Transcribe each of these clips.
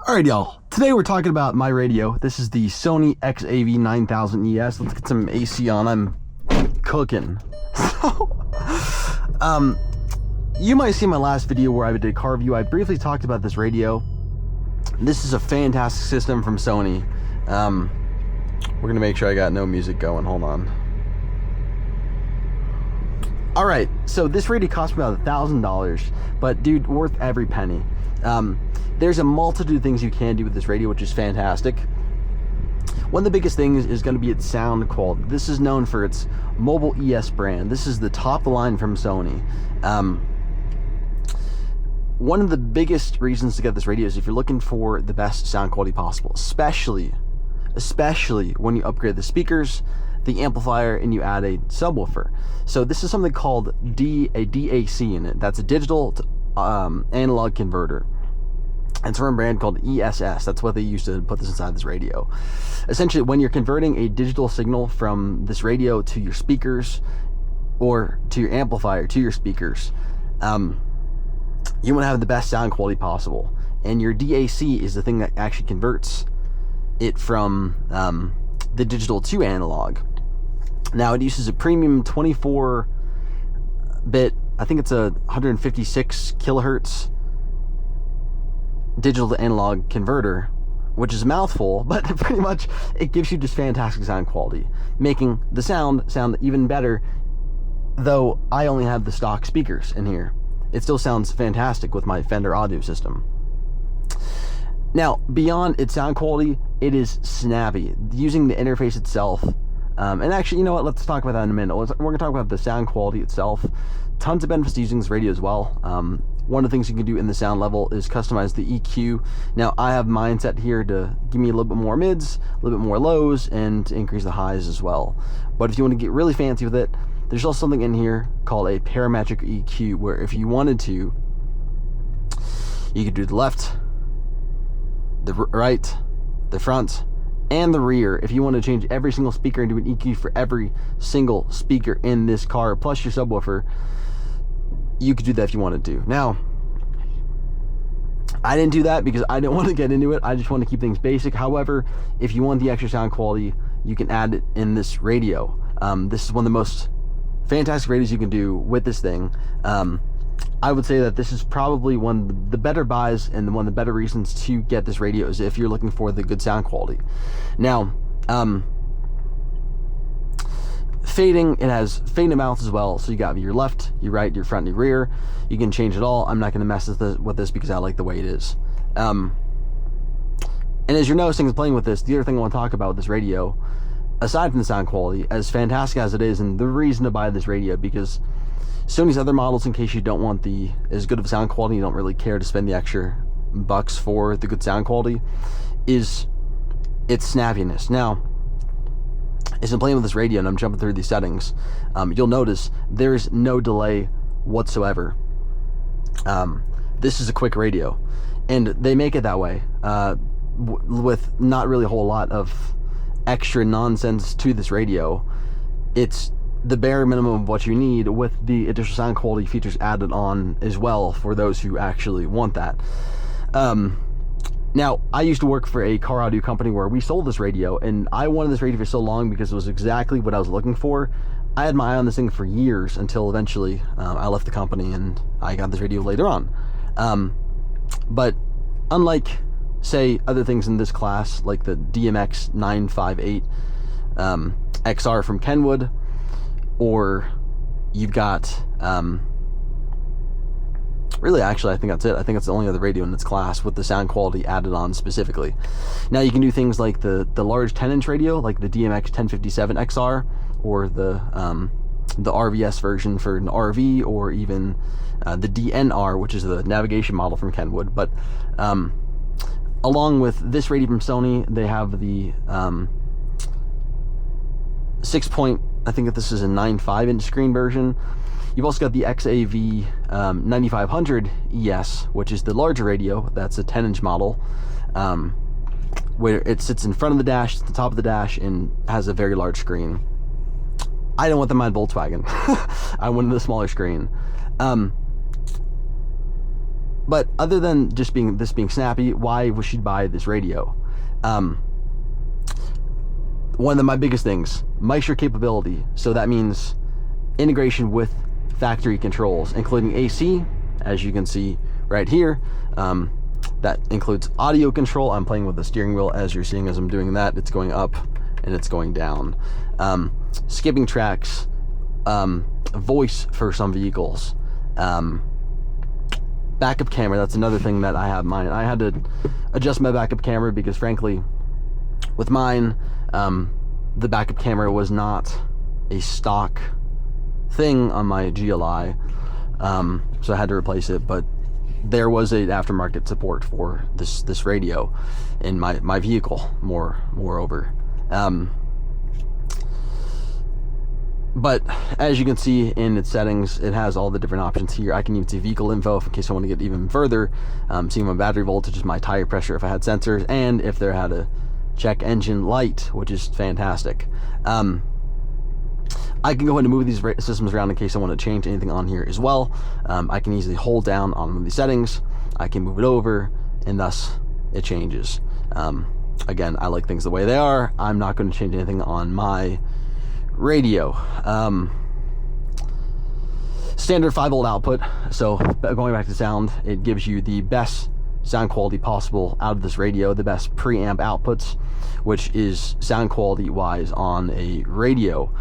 Alright y'all, today we're talking about my radio. This is the Sony XAV-9000ES. Let's get some AC on, I'm cooking. So, you might see my last video where I did a car review. I briefly talked about this radio. This is a fantastic system from Sony. We're gonna make sure I got no music going, hold on. Alright, so this radio cost me about $1,000, but dude, worth every penny. There's a multitude of things you can do with this radio, which is fantastic. One of the biggest things is going to be its sound quality. This is known for its Mobile ES brand. This is the top of the line from Sony. One of the biggest reasons to get this radio is if you're looking for the best sound quality possible, especially when you upgrade the speakers, the amplifier, and you add a subwoofer. So this is something called a DAC in it. That's a digital to analog converter. It's from a brand called ESS. That's what they used to put this inside this radio. Essentially, when you're converting a digital signal from this radio to your speakers or to your amplifier to your speakers, you want to have the best sound quality possible. And your DAC is the thing that actually converts it from the digital to analog. Now, it uses a premium 24-bit, I think it's a 156 kilohertz digital to analog converter, which is a mouthful, but pretty much it gives you just fantastic sound quality, making the sound even better. Though I only have the stock speakers in here, it still sounds fantastic with my Fender audio system. Now, beyond its sound quality, it is snappy. Using the interface itself, and actually, you know what, let's talk about that in a minute. We're going to talk about the sound quality itself. Tons of benefits to using this radio as well. One of the things you can do in the sound level is customize the EQ. Now, I have mine set here to give me a little bit more mids, a little bit more lows, and to increase the highs as well. But if you want to get really fancy with it, there's also something in here called a parametric EQ, where if you wanted to, you could do the left, the right, the front, and the rear. If you want to change every single speaker into an EQ for every single speaker in this car, plus your subwoofer, you could do that if you wanted to. Now, I didn't do that because I didn't want to get into it. I just want to keep things basic. However, if you want the extra sound quality, you can add it in this radio. This is one of the most fantastic radios you can do with this thing. I would say that this is probably one of the better buys and one of the better reasons to get this radio is if you're looking for the good sound quality. Now, fading, it has fade and mouth as well, so you got your left, your right, your front, and your rear. You can change it all. I'm not going to mess with this because I like the way it is. And as you're noticing, playing with this, the other thing I want to talk about with this radio, aside from the sound quality, as fantastic as it is, and the reason to buy this radio, because Sony's other models, in case you don't want as good of a sound quality, you don't really care to spend the extra bucks for the good sound quality, is its snappiness. Now, as I'm playing with this radio and I'm jumping through these settings, you'll notice there's no delay whatsoever. This is a quick radio, and they make it that way with not really a whole lot of extra nonsense to this radio. It's the bare minimum of what you need with the additional sound quality features added on as well for those who actually want that. Now, I used to work for a car audio company where we sold this radio, and I wanted this radio for so long because it was exactly what I was looking for. I had my eye on this thing for years until eventually I left the company and I got this radio later on. But unlike, say, other things in this class, like the DMX-958 XR from Kenwood, or you've got, really, actually, I think that's it. I think it's the only other radio in its class with the sound quality added on specifically. Now, you can do things like the large 10-inch radio, like the DMX-1057 XR, or the RVS version for an RV, or even the DNR, which is the navigation model from Kenwood. But along with this radio from Sony, they have the 6-point, I think that this is a 9.5-inch screen version. You've also got the XAV-9000ES, which is the larger radio. That's a 10-inch model, where it sits in front of the dash, at the top of the dash, and has a very large screen. I don't want them on Volkswagen. I wanted the smaller screen. But other than just being snappy, why would she buy this radio? One of my biggest things, Maestro capability. So that means integration with factory controls, including AC, as you can see right here. That includes audio control. I'm playing with the steering wheel as you're seeing as I'm doing that. It's going up and it's going down. Skipping tracks, voice for some vehicles. Backup camera, that's another thing that I have mine. I had to adjust my backup camera because frankly, with mine, the backup camera was not a stock thing on my GLI, so I had to replace it, but there was an aftermarket support for this radio in my vehicle, moreover. But as you can see in its settings, it has all the different options here. I can even see vehicle info in case I want to get even further, see my battery voltage, my tire pressure if I had sensors, and if there had a check engine light, which is fantastic. I can go ahead and move these systems around in case I want to change anything on here as well. I can easily hold down on one of these settings, I can move it over, and thus it changes. Again, I like things the way they are. I'm not going to change anything on my radio. Standard 5-volt output. So going back to sound, it gives you the best sound quality possible out of this radio, the best preamp outputs, which is sound quality wise on a radio.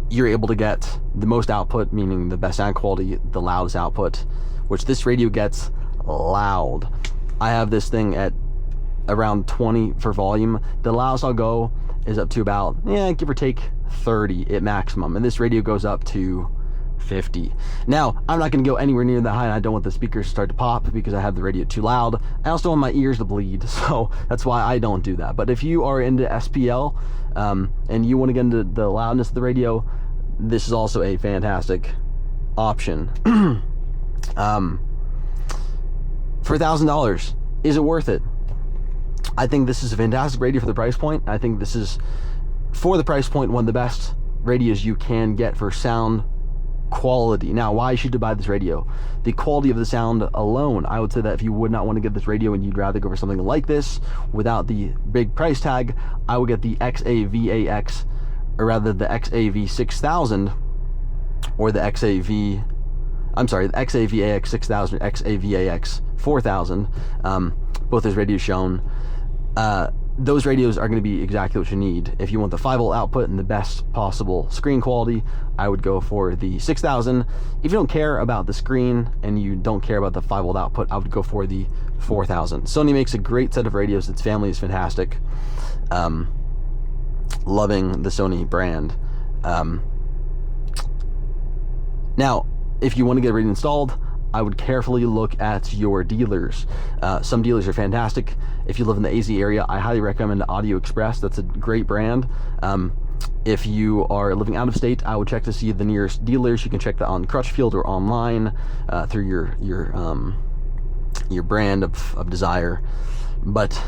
You're able to get the most output, meaning the best sound quality, the loudest output, which this radio gets loud. I have this thing at around 20 for volume. The loudest I'll go is up to about, give or take 30 at maximum, and this radio goes up to 50. Now, I'm not going to go anywhere near that high, and I don't want the speakers to start to pop because I have the radio too loud. I also don't want my ears to bleed, so that's why I don't do that. But if you are into SPL and you want to get into the loudness of the radio, this is also a fantastic option. For $1,000, is it worth it? I think this is a fantastic radio for the price point. I think this is, for the price point, one of the best radios you can get for sound quality. Now, why should you buy this radio? The quality of the sound alone. I would say that if you would not want to get this radio and you'd rather go for something like this without the big price tag, I would get the XAVAX, or rather the XAV6000, or the XAVAX6000, XAVAX 4000. Both those radios shown. Those radios are going to be exactly what you need. If you want the 5-volt output and the best possible screen quality, I would go for the 6000. If you don't care about the screen and you don't care about the 5-volt output, I would go for the 4000. Sony makes a great set of radios. Its family is fantastic. Loving the Sony brand. Now, if you want to get a radio installed, I would carefully look at your dealers. Some dealers are fantastic. If you live in the AZ area, I highly recommend Audio Express. That's a great brand. If you are living out of state, I would check to see the nearest dealers. You can check that on Crutchfield or online through your brand of desire. But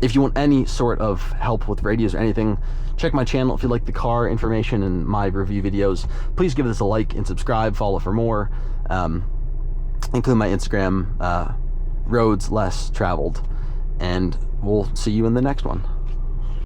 if you want any sort of help with radios or anything, check my channel. If you like the car information and my review videos, please give this a like and subscribe, follow for more. Include my Instagram, roads less traveled, and we'll see you in the next one.